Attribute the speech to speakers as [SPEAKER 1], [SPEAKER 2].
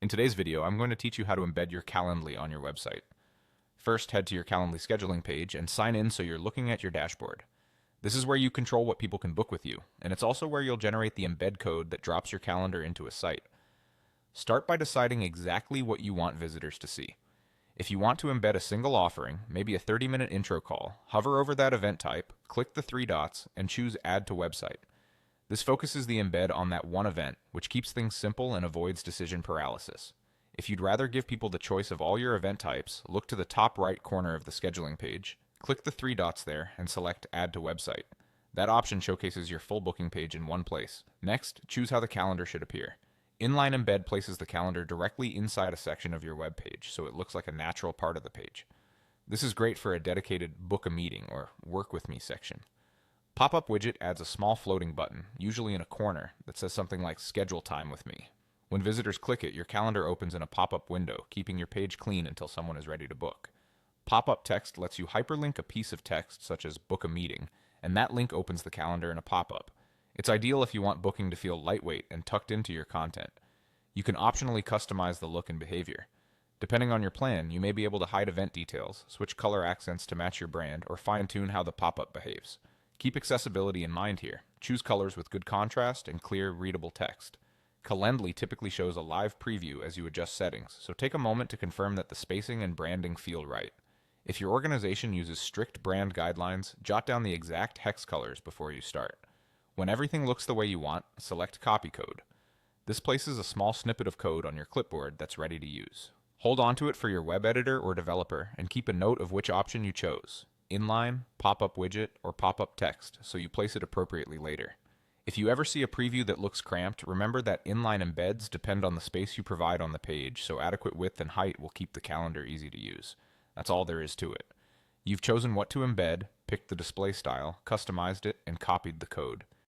[SPEAKER 1] In today's video, I'm going to teach you how to embed your Calendly on your website. First, head to your Calendly scheduling page and sign in so you're looking at your dashboard. This is where you control what people can book with you, and it's also where you'll generate the embed code that drops your calendar into a site. Start by deciding exactly what you want visitors to see. If you want to embed a single offering, maybe a 30-minute intro call, hover over that event type, click the three dots, and choose Add to Website. This focuses the embed on that one event, which keeps things simple and avoids decision paralysis. If you'd rather give people the choice of all your event types, look to the top right corner of the scheduling page, click the three dots there, and select Add to Website. That option showcases your full booking page in one place. Next, choose how the calendar should appear. Inline Embed places the calendar directly inside a section of your web page, so it looks like a natural part of the page. This is great for a dedicated Book a Meeting or Work with Me section. Pop-up widget adds a small floating button, usually in a corner, that says something like Schedule Time with Me. When visitors click it, your calendar opens in a pop-up window, keeping your page clean until someone is ready to book. Pop-up text lets you hyperlink a piece of text, such as Book a Meeting, and that link opens the calendar in a pop-up. It's ideal if you want booking to feel lightweight and tucked into your content. You can optionally customize the look and behavior. Depending on your plan, you may be able to hide event details, switch color accents to match your brand, or fine-tune how the pop-up behaves. Keep accessibility in mind here. Choose colors with good contrast and clear, readable text. Calendly typically shows a live preview as you adjust settings, so take a moment to confirm that the spacing and branding feel right. If your organization uses strict brand guidelines, jot down the exact hex colors before you start. When everything looks the way you want, select Copy Code. This places a small snippet of code on your clipboard that's ready to use. Hold onto it for your web editor or developer and keep a note of which option you chose: inline, pop-up widget, or pop-up text, so you place it appropriately later. If you ever see a preview that looks cramped, remember that inline embeds depend on the space you provide on the page, so adequate width and height will keep the calendar easy to use. That's all there is to it. You've chosen what to embed, picked the display style, customized it, and copied the code.